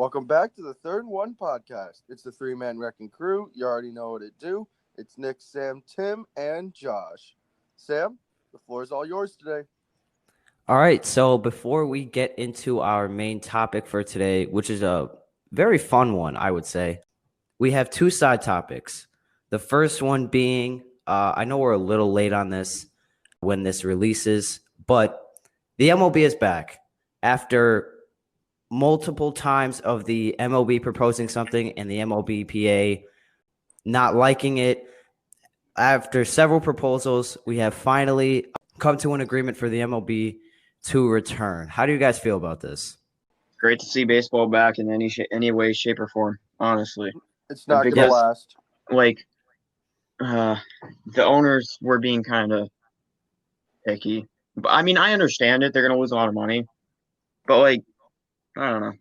Welcome back to the Third and One podcast. It's the three-man wrecking crew. You already know what it do. It's Nick, Sam, Tim, and Josh. Sam, the floor is all yours today. All right, so before we get into our main topic for today, which is a very fun one, I would say, we have two side topics. The first one being, I know we're a little late on this when this releases, but the MLB is back after multiple times of the MLB proposing something and the MLBPA not liking it. After several proposals, we have finally come to an agreement for the MLB to return. How do you guys feel about this? Great to see baseball back in any way, shape, or form, honestly. It's not going to last. Like, the owners were being kind of picky. But, I mean, I understand it. They're going to lose a lot of money. But, like, I don't know.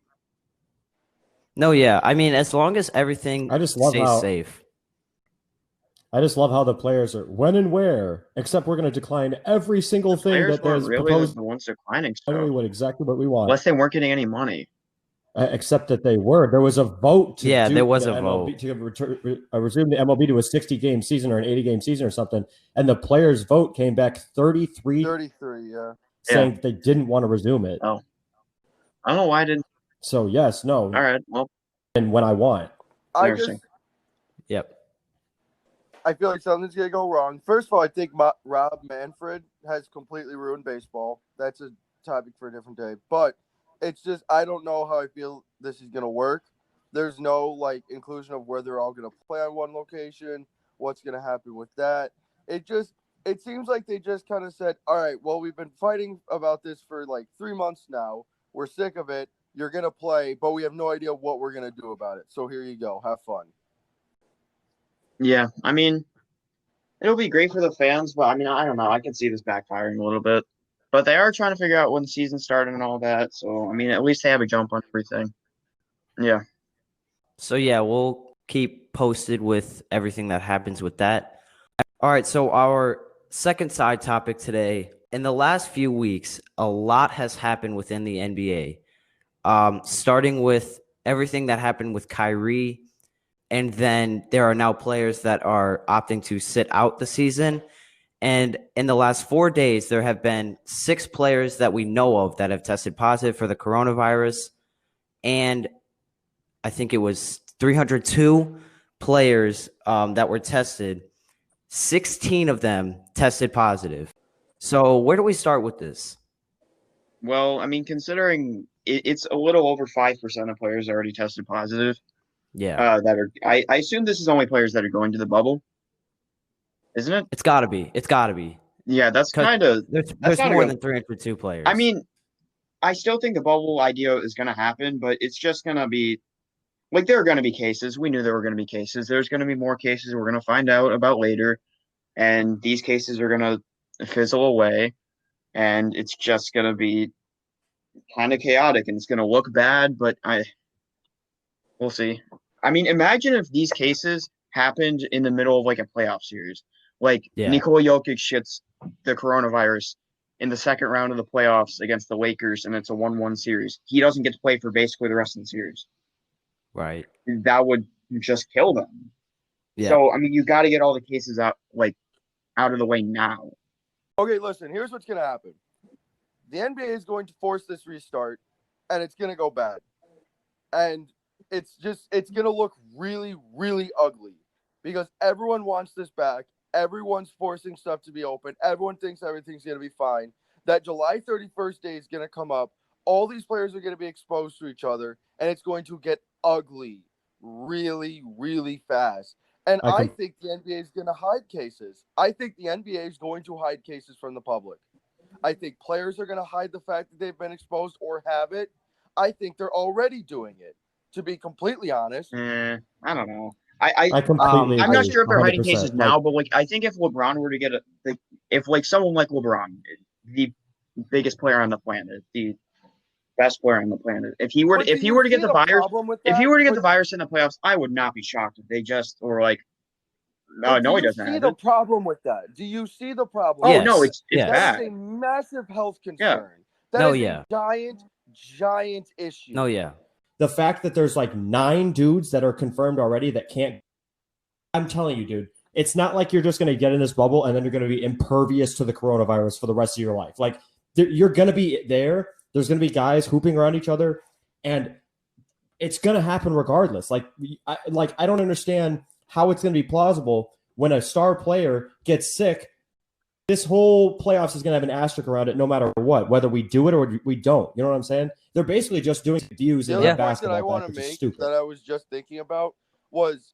No, yeah. I mean, as long as everything stays safe. I just love how the players are when and where, except we're going to decline every single thing that there's really proposed. The ones declining stuff. What exactly what we want. Unless they weren't getting any money. Except that they were. There was a vote to there was a vote to resume the MLB to a 60-game season or an 80-game season or something. And the players' vote came back 33, saying they didn't want to resume it. Oh. I don't know why I didn't. So, yes, no. All right, well. And when I want. Yep. I feel like something's going to go wrong. First of all, I think Rob Manfred has completely ruined baseball. That's a topic for a different day. But it's just, I don't know how I feel this is going to work. There's no, inclusion of where they're all going to play on one location, what's going to happen with that. It seems like they just kind of said, all right, well, we've been fighting about this for 3 months now. We're sick of it. You're going to play, but we have no idea what we're going to do about it. So here you go. Have fun. Yeah, I mean, it'll be great for the fans, but I mean, I don't know. I can see this backfiring a little bit. But they are trying to figure out when the season started and all that. So, I mean, at least they have a jump on everything. Yeah. So, yeah, we'll keep posted with everything that happens with that. All right, so our second side topic today. In the last few weeks, a lot has happened within the NBA, starting with everything that happened with Kyrie. And then there are now players that are opting to sit out the season. And in the last 4 days, there have been 6 players that we know of that have tested positive for the coronavirus. And I think it was 302 players that were tested. 16 of them tested positive. So where do we start with this? Well, I mean, considering it's a little over 5% of players already tested positive. Yeah. I assume this is only players that are going to the bubble, isn't it? It's got to be. Yeah, that's kind of. There's more than 302 players. I mean, I still think the bubble idea is going to happen, but it's just going to be there are going to be cases. We knew there were going to be cases. There's going to be more cases we're going to find out about later, and these cases are going to fizzle away, and it's just going to be kind of chaotic, and it's going to look bad, but we'll see. I mean, imagine if these cases happened in the middle of a playoff series. Nikola Jokic shits the coronavirus in the second round of the playoffs against the Lakers, and it's a 1-1 series. He doesn't get to play for basically the rest of the series. Right. That would just kill them. Yeah. So, I mean, you got to get all the cases out of the way now. Okay, listen, here's what's going to happen. The NBA is going to force this restart, and it's going to go bad. And it's going to look really, really ugly because everyone wants this back. Everyone's forcing stuff to be open. Everyone thinks everything's going to be fine. That July 31st day is going to come up. All these players are going to be exposed to each other, and it's going to get ugly really, really fast. And I think the NBA is going to hide cases. I think the NBA is going to hide cases from the public. I think players are going to hide the fact that they've been exposed or have it. I think they're already doing it. To be completely honest, I don't know. I completely. I'm not sure if they're 100%. hiding cases now, but I think if LeBron were to get if someone like LeBron, the biggest player on the planet, the best player on the planet, if he were to get the virus, the virus in the playoffs, I would not be shocked if they just were no, he doesn't. Do you see the problem with that? Do you see the problem? Oh no, it's bad. That is a massive health concern. Yeah. That is a giant issue. No, yeah. the fact that there's like 9 dudes that are confirmed already that can't. I'm telling you, dude, it's not like you're just going to get in this bubble and then you're going to be impervious to the coronavirus for the rest of your life. Like you're going to be there. There's going to be guys hooping around each other, and it's going to happen regardless. Like I don't understand how it's going to be plausible when a star player gets sick. This whole playoffs is going to have an asterisk around it no matter what, whether we do it or we don't. You know what I'm saying? They're basically just doing views in the basketball. That I want to make that I was just thinking about was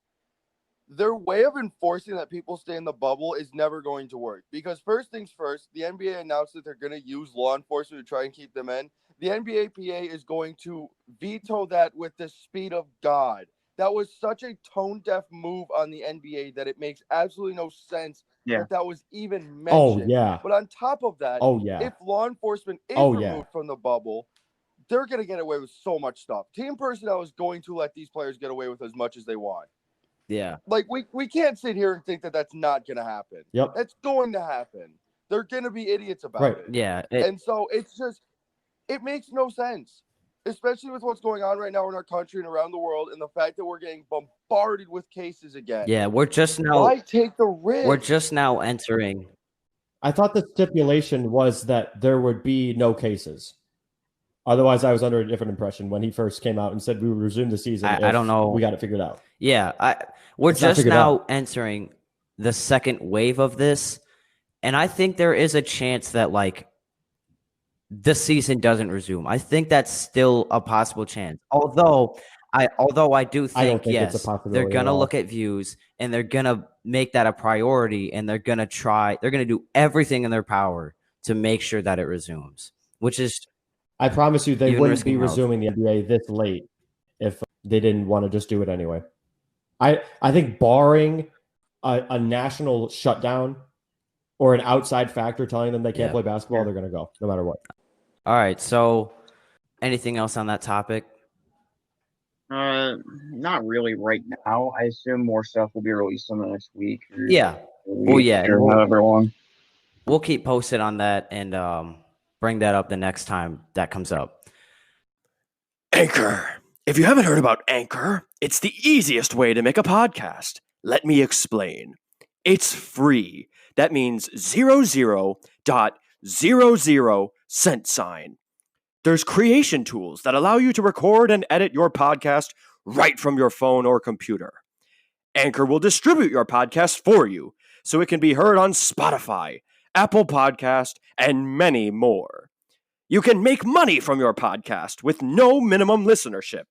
their way of enforcing that people stay in the bubble is never going to work. Because first things first, the NBA announced that they're going to use law enforcement to try and keep them in. The NBA PA is going to veto that with the speed of God. That was such a tone-deaf move on the NBA that it makes absolutely no sense that was even mentioned. Oh, yeah. But on top of that, if law enforcement is removed from the bubble, they're going to get away with so much stuff. Team personnel is going to let these players get away with as much as they want. Yeah. Like, we can't sit here and think that that's not going to happen. Yep. That's going to happen. They're going to be idiots about it. Yeah. And so it's just, it makes no sense, especially with what's going on right now in our country and around the world, and the fact that we're getting bombarded with cases again. Yeah, we're just now. Why take the risk? We're just now entering. I thought the stipulation was that there would be no cases. Otherwise, I was under a different impression when he first came out and said we would resume the season. I don't know. We got it figured out. Yeah, we're just now entering the second wave of this, and I think there is a chance that like the season doesn't resume. I think that's still a possible chance. Although I do think, yes, it's a possibility they're gonna look at views and they're gonna make that a priority, and they're gonna do everything in their power to make sure that it resumes. Which is, I promise you, they wouldn't be resuming the NBA this late if they didn't want to just do it anyway. I think barring a national shutdown or an outside factor telling them they can't play basketball, they're going to go no matter what. All right. So anything else on that topic? Not really right now. I assume more stuff will be released in the next week. Or however long. We'll keep posted on that and bring that up the next time that comes up. Anchor. If you haven't heard about Anchor, it's the easiest way to make a podcast. Let me explain. It's free. That means 00.00 $. There's creation tools that allow you to record and edit your podcast right from your phone or computer. Anchor will distribute your podcast for you so it can be heard on Spotify, Apple Podcast, and many more. You can make money from your podcast with no minimum listenership.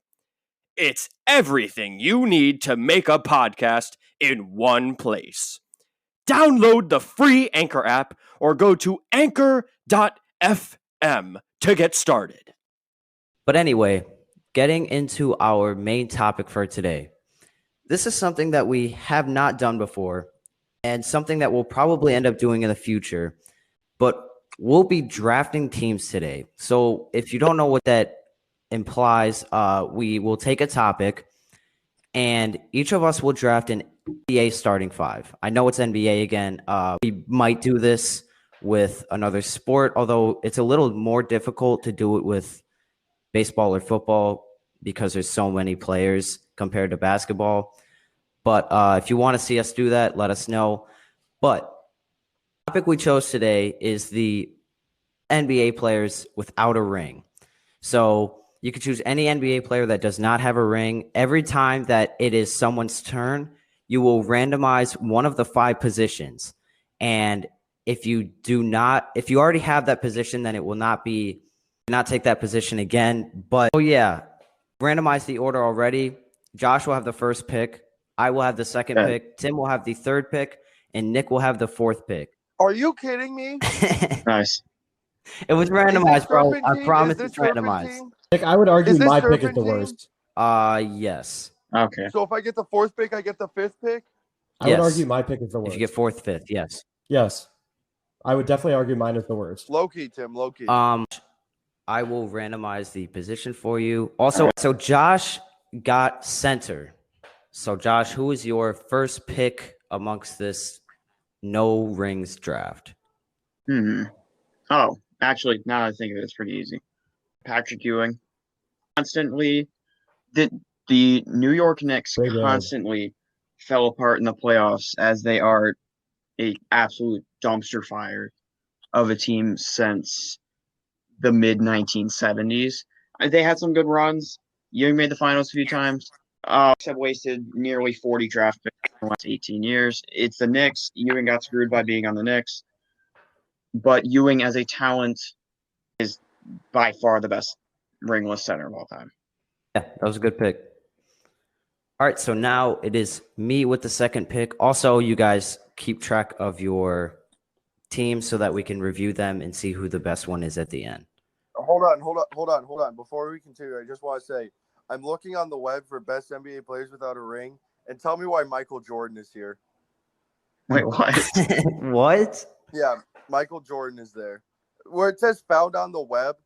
It's everything you need to make a podcast in one place. Download the free Anchor app or go to anchor.fm to get started. But anyway, getting into our main topic for today. This is something that we have not done before and something that we'll probably end up doing in the future, but we'll be drafting teams today. So if you don't know what that implies, we will take a topic and each of us will draft an NBA starting five. I know it's NBA again. We might do this with another sport, although it's a little more difficult to do it with baseball or football because there's so many players compared to basketball. But if you want to see us do that, let us know. But the topic we chose today is the NBA players without a ring. So you can choose any NBA player that does not have a ring. Every time that it is someone's turn, you will randomize one of the 5 positions. And if you already have that position, then it will not take that position again. But randomize the order already. Josh will have the first pick. I will have the second pick. Tim will have the third pick, and Nick will have the 4th pick. Are you kidding me? Nice. It was randomized, bro. I promise it's randomized. Nick, I would argue my pick is the worst. Yes. Okay. So if I get the 4th pick, I get the 5th pick? I would argue my pick is the worst. If you get 4th, 5th, yes. Yes. I would definitely argue mine is the worst. Low-key, Tim, low-key. I will randomize the position for you. Also, so Josh got center. So Josh, who is your first pick amongst this no rings draft? Oh, actually, now that I think of it, it's pretty easy. Patrick Ewing. Constantly the New York Knicks They did. constantly fell apart in the playoffs as they are a absolute dumpster fire of a team since the mid 1970s. They had some good runs. Ewing made the finals a few times. Have wasted nearly 40 draft picks in the last 18 years. It's the Knicks. Ewing got screwed by being on the Knicks. But Ewing as a talent is by far the best ringless center of all time. Yeah, that was a good pick. All right, so now it is me with the second pick. Also, you guys keep track of your teams so that we can review them and see who the best one is at the end. Hold on. Before we continue, I just want to say I'm looking on the web for best NBA players without a ring, and tell me why Michael Jordan is here. Wait, what? What? Yeah, Michael Jordan is there. Where it says found on the web.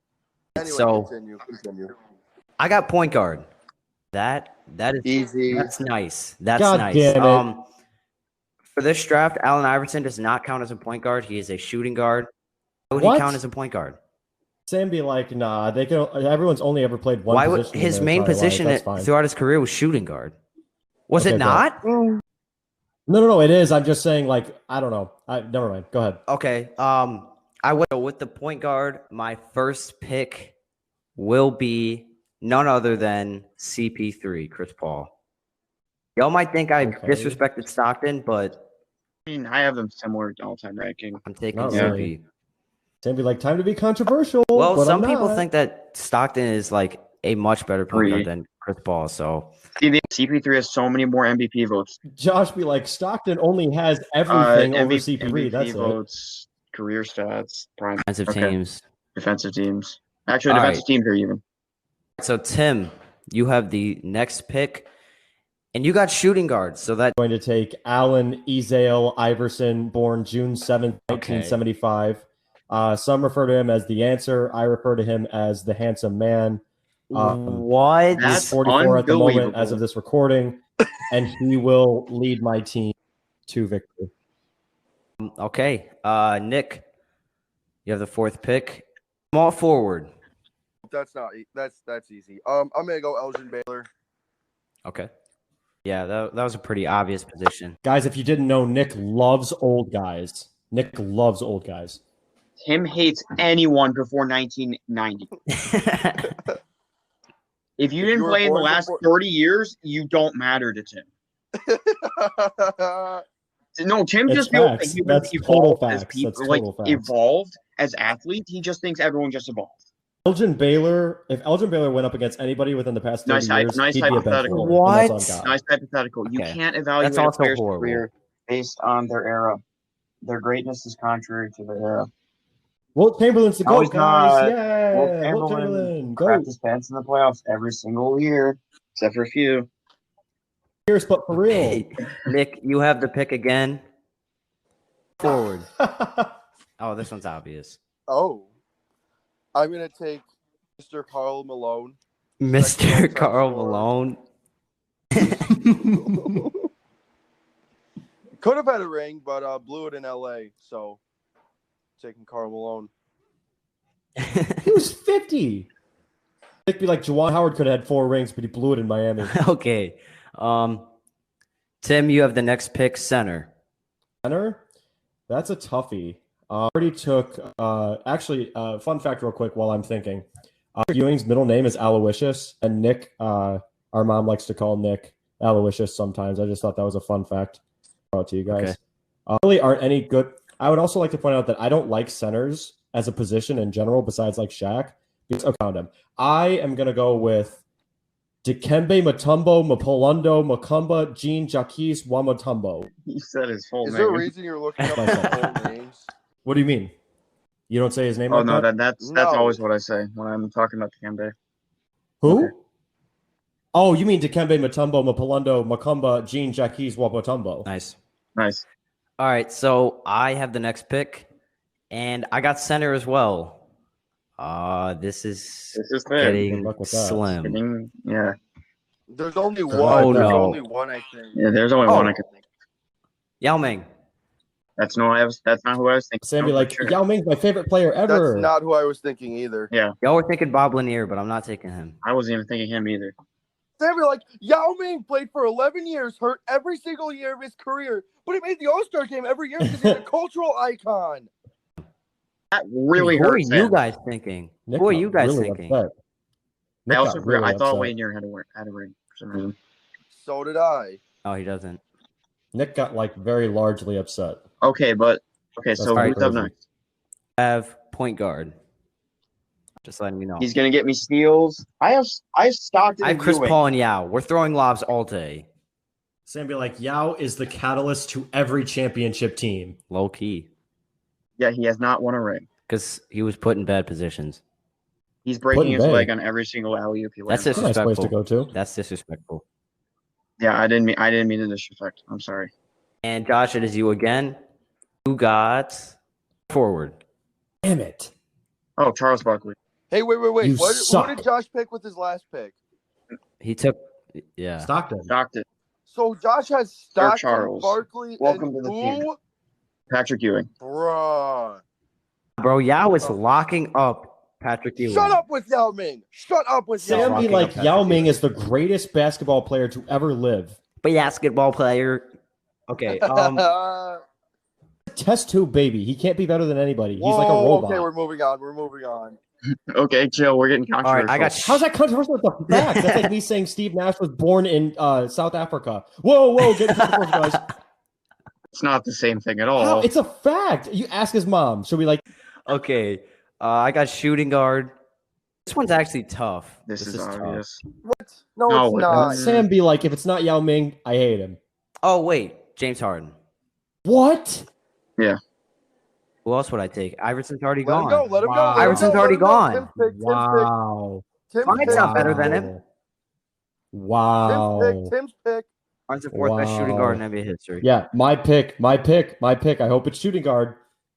Anyway, So- continue. I got point guard. That is Easy. That's nice. That's God nice. damn it. For this draft, Allen Iverson does not count as a point guard. He is a shooting guard. Why would What? he count as a point guard? Sam be like, nah, they can. Everyone's only ever played one Why would position. in his their main entire position life. That's fine. throughout his career was shooting guard? Was Okay, it not? No, it is. I'm just saying, like, I don't know. Never mind. Go ahead. Okay. I would go with the point guard. My first pick will be none other than CP3, Chris Paul. Y'all might think I Okay. disrespected Stockton, but I mean, I have them similar all-time ranking. I'm taking Not CP. really. Sam be like, time to be controversial. Well, but some I'm people not. think that Stockton is like a much better point guard than Chris Paul. So CP3 has so many more MVP votes. Josh be like, Stockton only has everything over CP3. MVP That's it. votes, career stats, prime defensive Okay. teams. defensive teams. Actually, All defensive right. teams are even. So Tim, you have the next pick, and you got shooting guards. So that Going to take Allen Ezale Iverson, born June 7th, 1975. Some refer to him as the answer. I refer to him as the handsome man. what? That's He's 44 at the moment unbelievable. as of this recording, and he will lead my team to victory. Okay, Nick, you have the fourth pick. Small forward. That's easy. I'm gonna go Elgin Baylor. Okay. Yeah, that was a pretty obvious position. Guys, if you didn't know, Nick loves old guys. Nick loves old guys. Tim hates anyone before 1990. If you didn't You were play in the born last before- 30 years, you don't matter to Tim. No, Tim It's just feels facts. like humans That's total evolved as facts. people, That's like total facts. evolved as athletes. He just thinks everyone just evolved. Elgin Baylor, if Elgin Baylor went up against anybody within the past 30 years, Nice he'd be a bench hypothetical. warmer. What? And that's on God. Nice hypothetical. You Okay. can't evaluate That's a also player's horrible. career based on their era. Their greatness is contrary to their era. Wilt Chamberlain's the No, GOAT, he's guys. not. Yeah, Wilt Wilt Chamberlain Chamberlain. Crapped GOAT. his pants in the playoffs every single year, except for a few. Cheers, but for real. Hey, Nick, you have the pick again. Forward. Oh, this one's obvious. Oh, I'm gonna take Mr. Karl Malone. Mr. all-time Karl scorer. Malone. Could have had a ring, but blew it in LA. So taking Karl Malone. He was 50. It'd be like Juwan Howard could have had 4 rings, but he blew it in Miami. Okay. Tim, you have the next pick, center. Center? That's a toughie. Already took, fun fact real quick while I'm thinking. Ewing's middle name is Aloysius, and Nick, our mom likes to call Nick Aloysius sometimes. I just thought that was a fun fact. Out to you guys. Okay. Really aren't any good. I would also like to point out that I don't like centers as a position in general, besides like Shaq. Because around him, I am gonna go with Dikembe Mutombo, Mapolondo, Makumba, Jean Jacques Wamutombo. He said his full Is name. there a reason you're looking up the full names? What do you mean? You don't say his name? Oh like no, that? that's No. always what I say when I'm talking about Dikembe. Who? Okay. Oh, you mean Dikembe Mutombo, Mapolondo, Makumba, Jean Jacques Wamutombo. Nice. Nice. All right, so I have the next pick, and I got center as well. This is This is fair. Good getting luck with that. slim. Yeah. There's only one. Oh, There's no. only one, I think. Yeah, there's only Oh. one I can think. Yao Ming. That's not who I was thinking. Sam be No, like, for sure. Yao Ming's my favorite player ever. That's not who I was thinking either. Yeah, Y'all were thinking Bob Lanier, but I'm not taking him. I wasn't even thinking him either. They'd be like, Yao Ming played for 11 years, hurt every single year of his career, but he made the All-Star game every year because he's a cultural icon. That really Who are hurts. you him. guys thinking? Nick Who are got you guys really thinking? upset. Nick I also got really I thought upset. Wayne Neer had a ring for some reason. So did I. Oh, he doesn't. Nick got like very largely upset. Okay, so That's who's right. up next? Have point guard. Just letting you know. He's gonna get me steals. I have Stockton. I have and Chris Ewing. Paul and Yao. We're throwing lobs all day. Sam be like, Yao is the catalyst to every championship team. Low key. Yeah, he has not won a ring. Because he was put in bad positions. He's breaking Put in his bed. leg on every single alley-oop he lands. That's That's a nice place disrespectful. to go to. That's disrespectful. Yeah, I didn't mean to disrespect. I'm sorry. And Josh, it is you again. Who got forward? Damn it. Oh, Charles Barkley. Hey, wait. You Who suck. did Josh pick with his last pick? He took, yeah. Stockton. Stockton. So Josh has Stockton, Charles. Barkley, Welcome and to the who? team. Patrick Ewing. Bruh. Bro, Yao is locking up Patrick Ewing. Shut up with Yao Ming. Shut up with Yao Sam Ming. be Rocking like, up Patrick Yao Ming Ewing. is the greatest basketball player to ever live. Basketball player. Okay. Test tube baby. He can't be better than anybody. He's like a Whoa, robot. Okay, we're moving on. Okay, chill. We're getting All controversial. right, I got. How's that controversial with the facts? That's like me saying Steve Nash was born in South Africa. Whoa, get controversial, guys. It's not the same thing at How? all. It's a fact. You ask his mom. She'll be like, Okay. I got shooting guard. This one's actually tough. This is tough. obvious. What? No, No, it's it's not. not. Sam be like, if it's not Yao Ming, I hate him. Oh wait, James Harden. What? Who else would I take? Iverson's already Let him gone. go. Let him Wow. go. let him Iverson's go, already let him go. gone. Tim's pick. Wow. Tim's Fine, pick. it's not better than him. Wow. Tim's pick. Harden's the fourth best shooting guard in NBA history. Yeah, my pick. I hope it's shooting guard.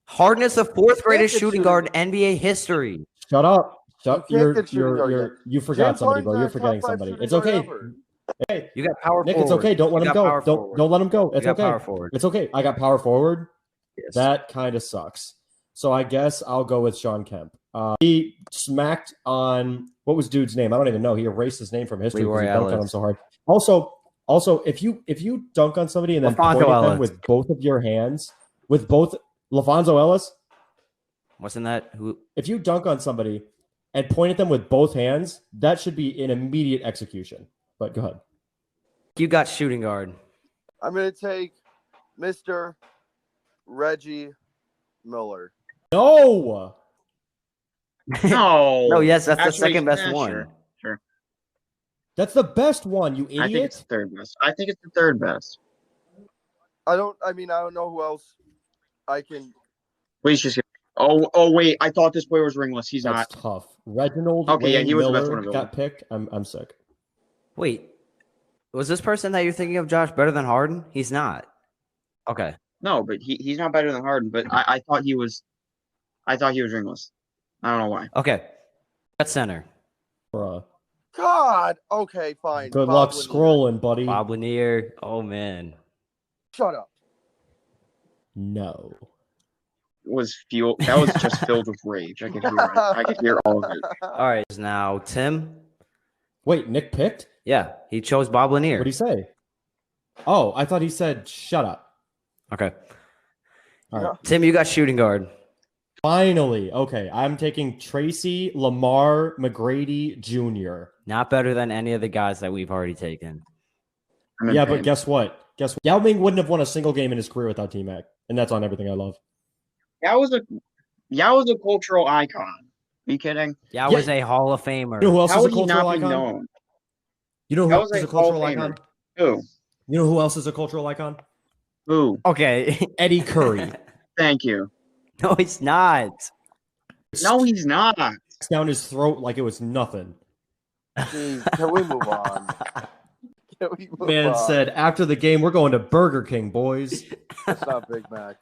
Harden is the fourth greatest get shooting shooting guard in NBA history. Shut up. You can't get shooting guard yet. You forgot James somebody, bro. Harden's You're our forgetting top five somebody. shooting It's guard okay. ever. Hey, You got power Nick, forward. it's okay. Don't let You him got go. power forward. Don't let him go. You It's got okay. power forward. It's okay. I got power forward. Yes. That kind of sucks. So I guess I'll go with Sean Kemp. He smacked on what was dude's name? I don't even know. He erased his name from history because he Leroy dunked on him Ellis. so hard. Also, if you dunk on somebody and then Lafonso point at them Ellis. with both of your hands, with both Lafonso Ellis, Wasn't that who? if you dunk on somebody and point at them with both hands, that should be an immediate execution. But go ahead. You got shooting guard. I'm going to take Mr. Reggie Miller. No. No. No, yes, that's Actually, the second best yeah, one. Sure. That's the best one, you I think it's idiot. the third best. I think it's the third best. I don't know who else I can. Please just get. Oh, wait. I thought this player was ringless. He's That's not. tough. Reginald Okay, yeah, Wayne he was the best Miller one of got picked. I'm sick. Wait, was this person that you're thinking of, Josh, better than Harden? He's not. Okay. No, but he's not better than Harden. But I thought he was. I thought he was ringless. I don't know why. Okay. At center. Bruh. God. Okay, fine. Good Bob luck Lanier. scrolling, buddy. Bob Lanier. Oh man. Shut up. No. Was fuel that was just filled with rage. I could hear it. I could hear all of it. All right. Now Tim. Wait, Nick picked? Yeah, he chose Bob Lanier. What'd he say? Oh, I thought he said shut up. Okay. All right. Tim, you got shooting guard. Finally. Okay, I'm taking Tracy Lamar McGrady Jr. Not better than any of the guys that we've already taken. I'm in Yeah, pain. but guess what? Yao Ming wouldn't have won a single game in his career without T-Mac. And that's on everything I love. Yao was a cultural icon. Are you kidding? Yao Yeah. was a Hall of Famer. You know who else How is a would he cultural not be icon? known? You know who That else was is a a cultural Hall of icon? Famer. Who? You know who else is a cultural icon? Who? Okay. Eddie Curry. Thank you. No, he's not. No, he's not. Down his throat like it was nothing. Jeez, can we move on? Can we move Man on? said, after the game, we're going to Burger King, boys. That's not Big Mac.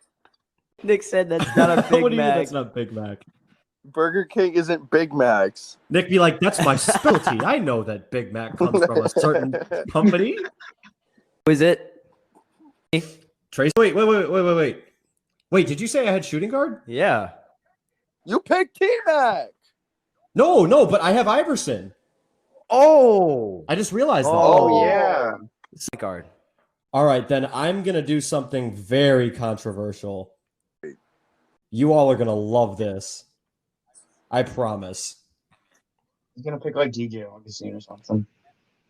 Nick said that's not a What Big do you mean Mac. that's not Big Mac? Burger King isn't Big Macs. Nick be like, that's my specialty. I know that Big Mac comes from a certain company. Who is it? Tracy, wait. Wait, did you say I had shooting guard? Yeah. You picked T-Mac. No, but I have Iverson. Oh, I just realized that. Oh, yeah. point guard. All right, then I'm going to do something very controversial. You all are going to love this. I promise. He's going to pick like DJ Augustine or something.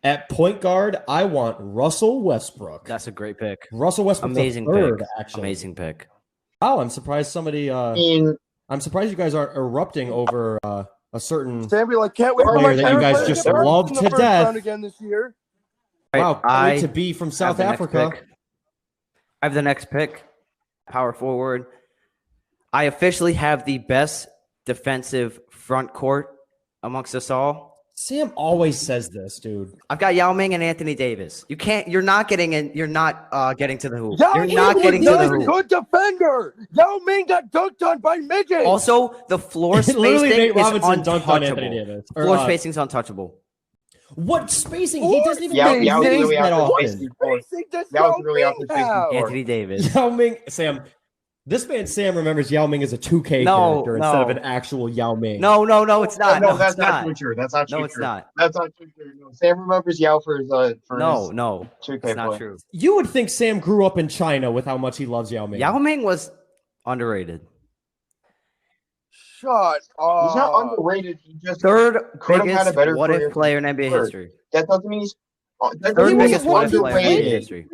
At point guard, I want Russell Westbrook. That's a great pick. Russell Westbrook, Amazing third, pick. actually. Amazing pick. Wow, I'm surprised somebody. I mean, I'm surprised you guys aren't erupting over a certain. Sammy, like, can't wait for Player my that you guys parents just to get first love in the to first death. round again this year. Wow, I can't wait to be from have South the next Africa. pick. I have the next pick. Power forward. I officially have the best defensive front court amongst us all. Sam always says this, dude. I've got Yao Ming and Anthony Davis. You're not getting in. You're not getting to the hoop. Yao You're Ming not was getting to not the a hoop. good defender. Yao Ming got dunked on by midgets. Also, the floor Literally, spacing Nate is Robinson dunked on Anthony untouchable. Davis. Floor spacing is untouchable. What spacing? He doesn't even Yao make was mistakes really that out there often. spacing floor. Spacing does That was Yao really out Ming there spacing have? floor. Anthony Davis. Yao Ming, Sam. This man Sam remembers Yao Ming as a 2K No, character instead of no. an actual Yao Ming. No, it's not. No, No, that's it's not not. true. True. That's not true. No, it's true. not. That's not true. True. No, Sam remembers Yao for his No, his 2K it's not play. true. You would think Sam grew up in China with how much he loves Yao Ming. Yao Ming was underrated. Shut up. He's not underrated. He just Third could have had a biggest better what career. if player in NBA Third. history. That doesn't mean he's. That Third doesn't mean biggest he's what if player in NBA underrated. history.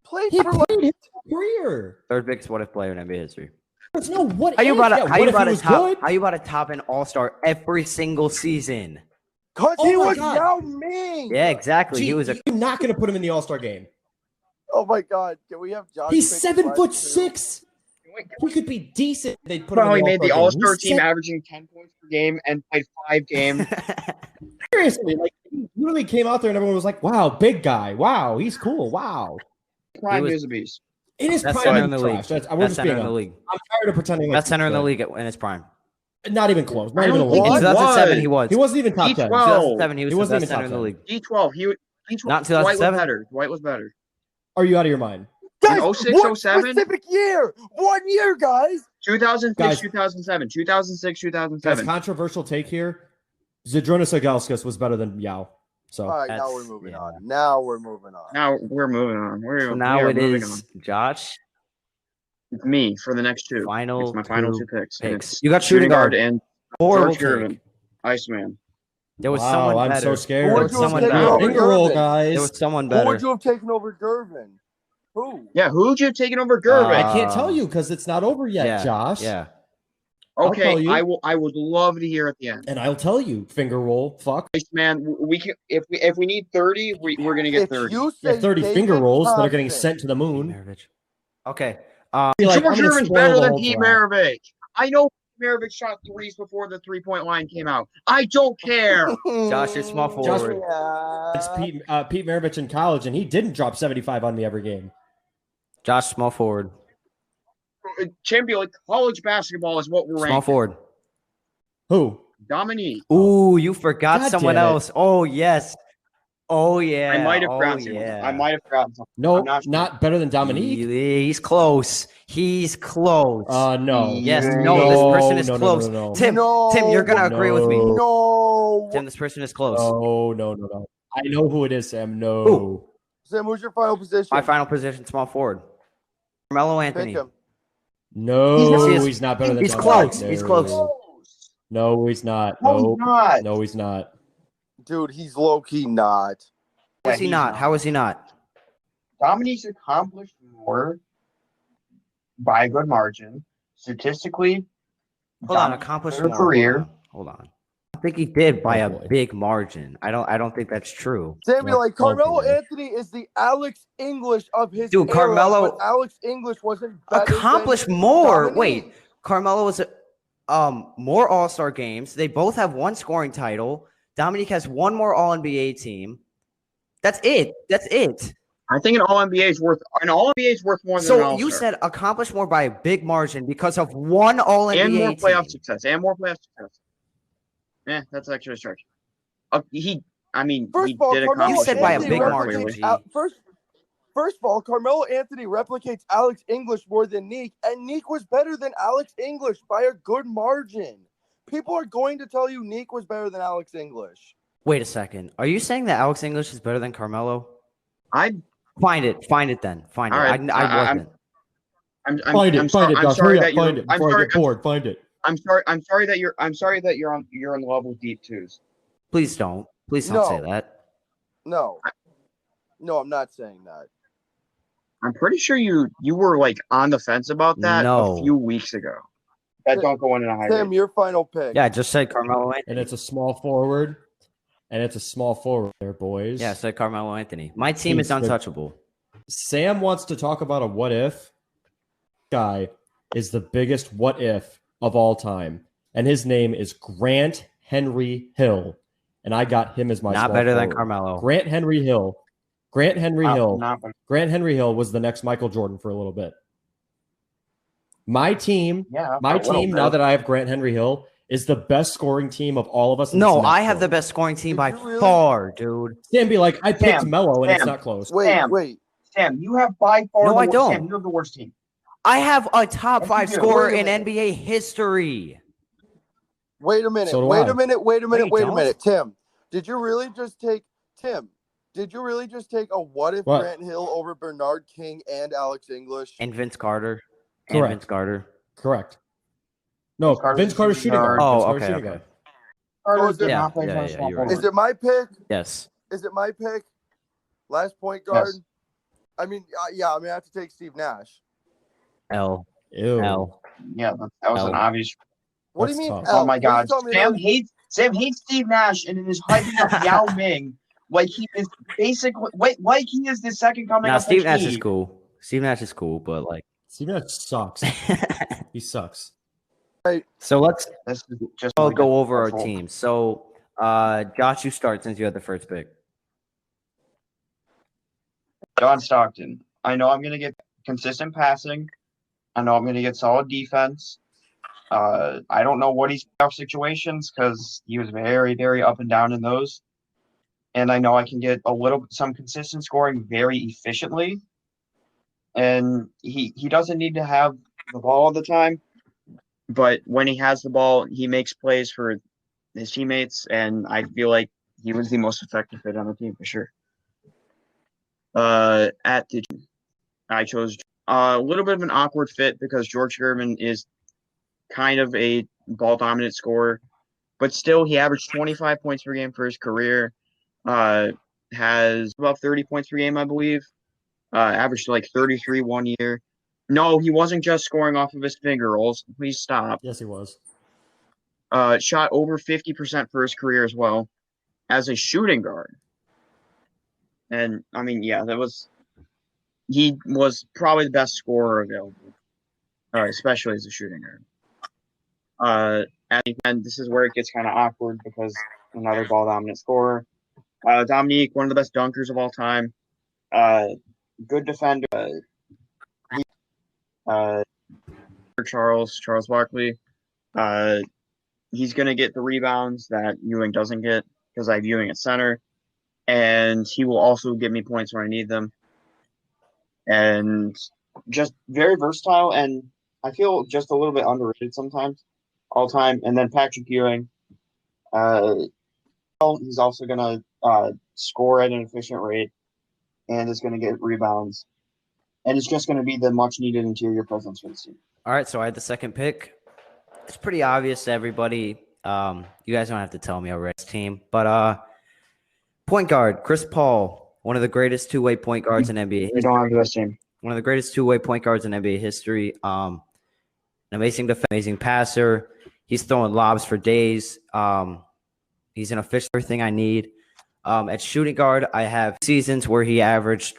Played He for played his career. Third biggest what if player in NBA history. There's no what How you if. about Yeah, to how what you if he about to was top good? how you about to top an all-star every single season? because Oh he my was God. Yao Ming. Yeah, exactly. Gee, He was a you're not going to put him in the All-Star game. Oh my God. Can we have Josh? He's pick 7'6". He could be decent. They'd put Probably him in made the All-Star All-Star game. team He's averaging 10 points per game and played 5 games. seriously, like he literally came out there and everyone was like, "Wow, big guy! Wow, he's cool! Wow." Prime was- is a beast. In his Best prime, center he's in the league. trash. We're Best just center being in the honest. league. I'm tired of pretending. Like Best center in the he's league in his prime. good. Not even close. Not I even a don't little. In think bit. 2007, he was. He wasn't even top 10. D12. 2007, he was He the wasn't best even center in the top league. D12. D12. Not Dwight was 2007? better. Dwight was better. Are you out of your mind? Guys, In 06, one 07? specific year. 1 year, guys. 2006, Guys. 2007. 2006, Guys, 2007. controversial take here. Zdrunas Ilgauskas was better than Yao. So All right, now That's- we're moving yeah. on. Now we're moving on. Now we're moving on. So now it is Josh. It's me for the next two. Final It's my final two two picks. And picks. it's You got shooting guard. and Horrible George Gervin, take. Iceman. There was wow, someone I'm better. so scared. Who would was you have someone taken better. over Finger roll, Gervin? guys. There was someone Who better. would you have taken over Gervin? Who? Yeah, who'd you have taken over Gervin? I can't tell you because it's not over yet, yeah, Josh. Yeah. I'll tell Okay, you. I would love to hear at the end. And I'll tell you, finger roll, fuck. Iceman, we can if we need 30, we're gonna get If 30. you Yeah, say 30 David finger rolls that are getting Thompson, sent to the moon. Maravich. Okay. Be like, George I'm gonna Gervin's spoil better the than whole Pete draft. Maravich. I know Pete Maravich shot threes before the 3-point line came out. I don't care. Josh, you're small Josh, forward. It's Pete Maravich in college, and he didn't drop 75 on me every game. Josh, small forward. Champion, like college basketball is what we're Small ranking. forward. Who? Dominique. Ooh, you forgot God someone damn it. else. Oh, yes. Oh, yeah. I might have oh, forgotten someone. yeah. I might have forgotten someone. No, I'm not not, sure. better than Dominique. He's close. He's close. No. Yes, no, no, this person is no, close. No, no, Tim, No. Tim, you're gonna agree with me. No. Tim, this person is close. no. I know who it is, Sam. No. Who? Sam, who's your final position? My final position, small forward. Carmelo Pick Anthony. him. No, Yes, he's not better than he's Dominique. close. No. He's close. No, he's not. No, No, he's not. no, he's not. Dude, he's low key not. How is he he's not? How is he not? Dominique's accomplished more by a good margin. Statistically, Hold on, Dominique's accomplished better more. career. Hold on. I think he did by Oh, a boy. big margin. I don't think that's true. Sammy, like Don't Carmelo do that. Anthony is the Alex English of his Dude, era, Carmelo- but Alex English wasn't better Accomplished than more. Dominique. Wait, Carmelo was more All-Star games. They both have one scoring title. Dominique has one more All-NBA team. That's it. I think an All NBA is worth more than an So All-Star. you said accomplished more by a big margin because of one All-NBA and more playoff team. success. Yeah, that's actually a stretch. He First of all, did Carmelo You said by a Anthony big more margin, clearly. G. First of all, Carmelo Anthony replicates Alex English more than Neek, and Neek was better than Alex English by a good margin. People are going to tell you Neek was better than Alex English. Wait a second. Are you saying that Alex English is better than Carmelo? I Find it. Find it then. Find all it. right. I wasn't. Find it, I'm Josh. sorry Hurry up, that you're. find it I'm before I sorry. get bored. Find it. I'm sorry that you're in love with deep twos. Please don't. Please don't say No. that. No, I'm not saying that. I'm pretty sure you were like on the fence about that No. a few weeks ago. That don't go in a high Tim, rate. your final pick. Yeah, I just said Carmelo And Anthony. it's a small forward. And it's a small forward there, boys. Yeah, I said Carmelo Anthony. My team is Team's good. untouchable. Sam wants to talk about a what if. Guy is the biggest what if of all time. And his name is Grant Henry Hill. And I got him as my Not small better than forward. Carmelo. Grant Henry Hill. Grant Henry Hill. Not- Grant Henry Hill was the next Michael Jordan for a little bit. My team, yeah, my a little team, bit. now that I have Grant Henry Hill, is the best scoring team of all of us. in No, this I have the network. best scoring team Did by you really? far, dude. Sam be like, I picked Sam, Melo, and it's Sam. not close. Wait. Sam, you have by far No, the I worst. don't. Sam, you have the worst team. I have a top Yes, 5 you do. scorer Wait a in minute. NBA history. Wait a minute. So do Wait I. a minute. Wait a No, minute. you Wait a don't. minute. Tim, did you really just take a what if What? Grant Hill over Bernard King and Alex English? And Vince Carter. Correct. Carter. No, Vince Carter's Vince Carter's shooting shooting guard. guard. Oh, Vince Carter's okay, shooting okay. guard. Carter is it- did Yeah, not play yeah, for a yeah, small you're right. forward. Is it my pick? Yes. Is it my pick? Last point guard. Yes. I mean, yeah. I mean, I have to take Steve Nash. L. Ew. L. Yeah, that was an L. obvious. What do you That's mean? tough. L? Oh my Please God, tell me Sam hates Steve Nash and is hyping up Yao Ming like he is basically like he is the second coming Now, of Steve the Nash is Heat. cool. Steve Nash is cool, but like. Steve Nash sucks. He sucks. So let's This is just all really go over our difficult. teams. So, Josh, you start since you had the first pick. John Stockton. I know I'm gonna get consistent passing. I know I'm gonna get solid defense. I don't know what he's playoff situations because he was very, very up and down in those. And I know I can get some consistent scoring very efficiently. And he doesn't need to have the ball all the time, but when he has the ball, he makes plays for his teammates, and I feel like he was the most effective fit on the team for sure. I chose a little bit of an awkward fit because George Gervin is kind of a ball dominant scorer, but still he averaged 25 points per game for his career. Has about 30 points per game, I believe. Averaged like 33 one year. No, he wasn't just scoring off of his finger rolls. Please stop. Yes, he was. Shot over 50% for his career as well as a shooting guard. And I mean, yeah, he was probably the best scorer available, especially as a shooting guard. And this is where it gets kind of awkward because another ball dominant scorer. Dominique, one of the best dunkers of all time. Good defender. Charles Barkley. He's going to get the rebounds that Ewing doesn't get because I have Ewing at center. And he will also give me points when I need them. And just very versatile. And I feel just a little bit underrated sometimes, all time. And then Patrick Ewing. He's also going to score at an efficient rate and is going to get rebounds. And it's just going to be the much-needed interior presence for the team. All right, so I had the second pick. It's pretty obvious to everybody. You guys don't have to tell me already. Team, but point guard Chris Paul, one of the greatest two-way point guards in NBA history. We don't have the best team. One of the greatest two-way point guards in NBA history. An amazing amazing passer. He's throwing lobs for days. He's an official everything I need. At shooting guard, I have seasons where he averaged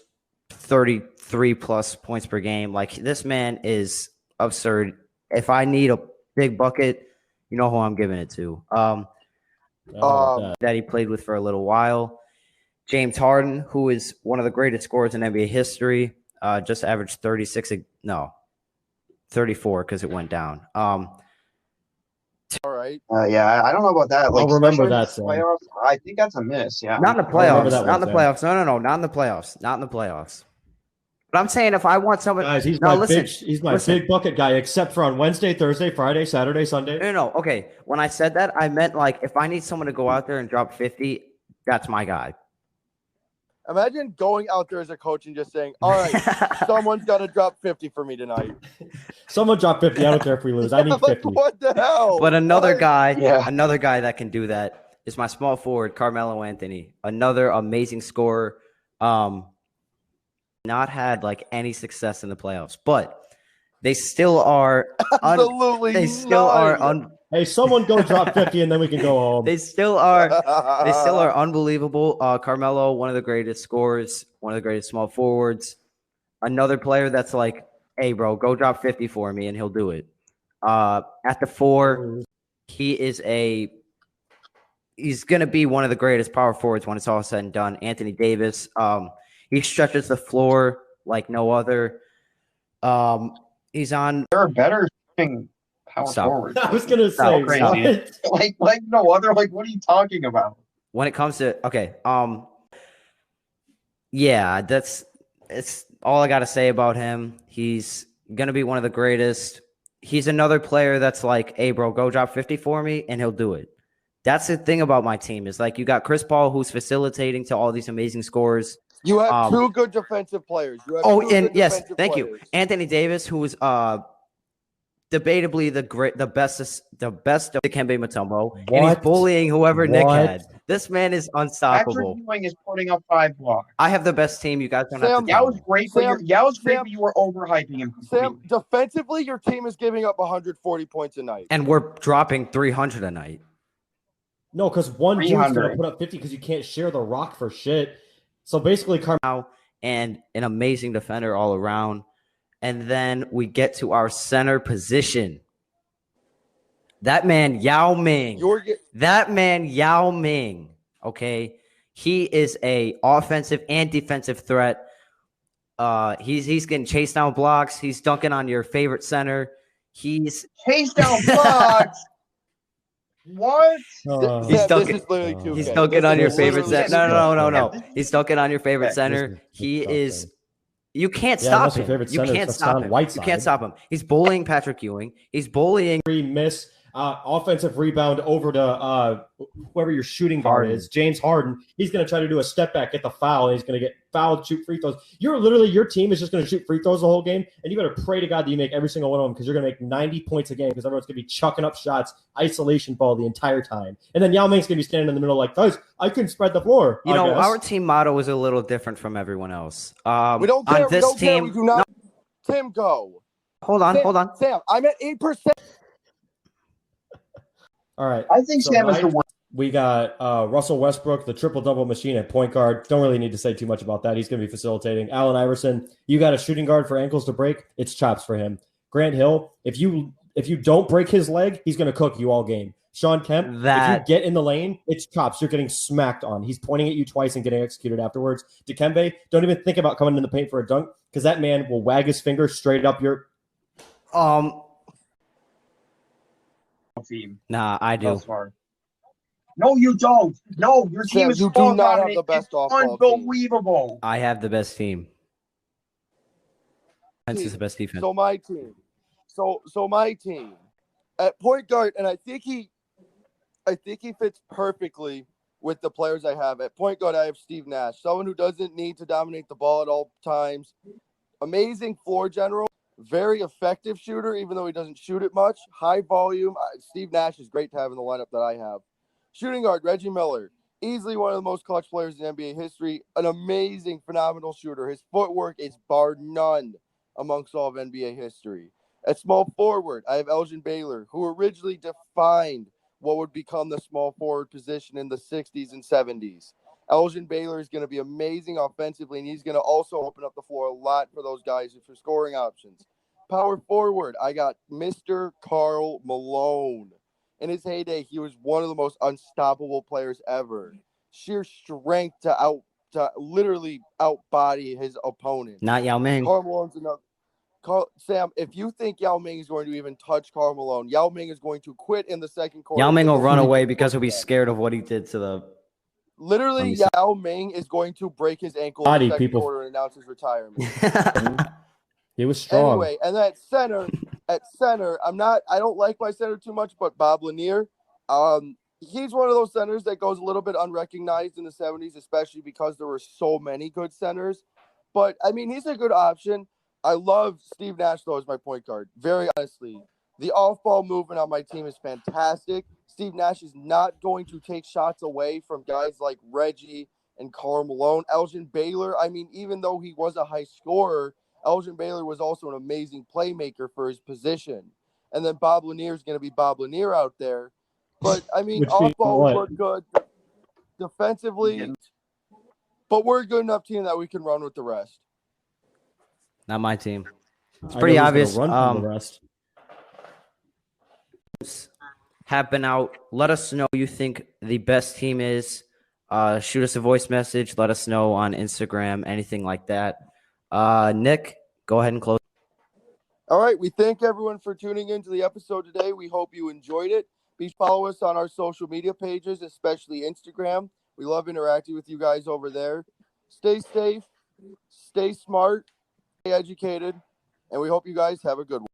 33 plus points per game. Like, this man is absurd. If I need a big bucket, you know who I'm giving it to. That he played with for a little while. James Harden, who is one of the greatest scorers in NBA history, just averaged 34 because it went down. All right. Yeah, I don't know about that. I'll remember especially in that, the Sam. playoffs, I think that's a miss. Yeah, Not in the I remember playoffs. that Not in the one, playoffs. No, not in the playoffs. Not in the playoffs. But I'm saying if I want someone, Guys, he's no, my listen, he's my listen. big bucket guy, except for on Wednesday, Thursday, Friday, Saturday, Sunday. No. Okay. When I said that, I meant like if I need someone to go out there and drop 50, That's my guy. Imagine going out there as a coach and just saying, all right, someone's got to drop 50 for me tonight. Someone drop 50. I don't care if we lose. I need 50. What the hell? But another What? guy, Yeah. another guy that can do that is my small forward, Carmelo Anthony. Another amazing scorer. Not had like any success in the playoffs, but they still are. Absolutely They still are. Hey, someone go drop 50 and then we can go home. They still are. They still are unbelievable. Carmelo, one of the greatest scorers, one of the greatest small forwards. Another player that's like, hey, bro, go drop 50 for me, and he'll do it. At the 4, he's going to be one of the greatest power forwards when it's all said and done. Anthony Davis. He stretches the floor like no other. He's on. There are better shooting power Stop. forwards. I was going to say, crazy. what? like no other. Like, what are you talking about? When it comes to yeah, it's all I got to say about him. He's gonna be one of the greatest. He's another player that's like, hey, bro, go drop 50 for me, and he'll do it. That's the thing about my team is like you got Chris Paul who's facilitating to all these amazing scores. You have 2 good defensive players. You have Oh, 2 and good yes, defensive thank you, players. Anthony Davis, who is debatably the best of Dikembe Mutombo, and he's What? bullying whoever Nick What? had. This man is Patrick unstoppable. Ewing is putting up 5 blocks. I have the best team. You guys don't have Sam, to That tell was me. great, but Sam, you were overhyping him completely. Sam, defensively, your team is giving up 140 points a night. And we're dropping 300 a night. No, because one dude's going to 300. put up 50 because you can't share the rock for shit. So basically, Now, and an amazing defender all around. And then we get to our center position. That man, Yao Ming. Yao Ming, okay? He is a offensive and defensive threat. He's getting chased down blocks. He's dunking on your favorite center. He's Chase down blocks. What? He's dunking- This is literally 2K. He's dunking This on is your favorite literally center. 2K. No. He's dunking on your favorite Yeah, center. He is. You can't Yeah, stop unless your him. favorite You center is can't Hassan stop him. You Whiteside. can't stop him. He's bullying Patrick Ewing. He's bullying. miss offensive rebound over to whoever your shooting guard Harden. is, James Harden. He's going to try to do a step back, get the foul, and he's going to get fouled, shoot free throws. Your team is just going to shoot free throws the whole game, and you better pray to God that you make every single one of them because you're going to make 90 points a game because everyone's going to be chucking up shots, isolation ball the entire time. And then Yao Ming's going to be standing in the middle like, guys, I can spread the floor. You I know, guess. our team motto is a little different from everyone else. We don't care. On this we don't care. team, We do not. Tim, go. hold on. Sam, I'm at 8%. All right. I think So Sam is the worst. We got Russell Westbrook, the triple-double machine at point guard. Don't really need to say too much about that. He's going to be facilitating. Allen Iverson, you got a shooting guard for ankles to break. It's chops for him. Grant Hill, if you don't break his leg, he's going to cook you all game. Sean Kemp, if you get in the lane, it's chops. You're getting smacked on. He's pointing at you twice and getting executed afterwards. Dikembe, don't even think about coming in the paint for a dunk because that man will wag his finger straight up your team. Nah, I do. Thus far. No, you don't. No, your team Sam, is you do ball not have dominant. the best It's off-ball team. unbelievable. I have the best team. Defense is the best defense. So my team. So my team at point guard, and I think he fits perfectly with the players I have. At point guard, I have Steve Nash, someone who doesn't need to dominate the ball at all times. Amazing floor general, very effective shooter, even though he doesn't shoot it much. High volume. Steve Nash is great to have in the lineup that I have. Shooting guard, Reggie Miller, easily one of the most clutch players in NBA history. An amazing, phenomenal shooter. His footwork is bar none amongst all of NBA history. At small forward, I have Elgin Baylor, who originally defined what would become the small forward position in the 60s and 70s. Elgin Baylor is going to be amazing offensively, and he's going to also open up the floor a lot for those guys for scoring options. Power forward, I got Mr. Karl Malone. In his heyday, he was one of the most unstoppable players ever. Sheer strength to literally outbody his opponent. Not Yao Ming. Karl Malone's enough. Sam, if you think Yao Ming is going to even touch Karl Malone, Yao Ming is going to quit in the second quarter. Yao Ming will run away because he'll be scared of what he did to the. Literally, Yao Ming is going to break his ankle in the second quarter and announce his retirement. He was strong. Anyway, and then at center, I don't like my center too much, but Bob Lanier, he's one of those centers that goes a little bit unrecognized in the 70s, especially because there were so many good centers. But, I mean, he's a good option. I love Steve Nash, though, as my point guard. Very honestly, the off-ball movement on my team is fantastic. Steve Nash is not going to take shots away from guys like Reggie and Karl Malone. Elgin Baylor, I mean, even though he was a high scorer, Elgin Baylor was also an amazing playmaker for his position. And then Bob Lanier is going to be Bob Lanier out there. But, I mean, off-ball would look good defensively. But we're a good enough team that we can run with the rest. Not my team. It's pretty obvious. Run from the rest. Have been out. Let us know who you think the best team is. Shoot us a voice message. Let us know on Instagram, anything like that. Nick, go ahead and close. All right. We thank everyone for tuning into the episode today. We hope you enjoyed it. Please follow us on our social media pages, especially Instagram. We love interacting with you guys over there. Stay safe, stay smart, stay educated, and we hope you guys have a good one.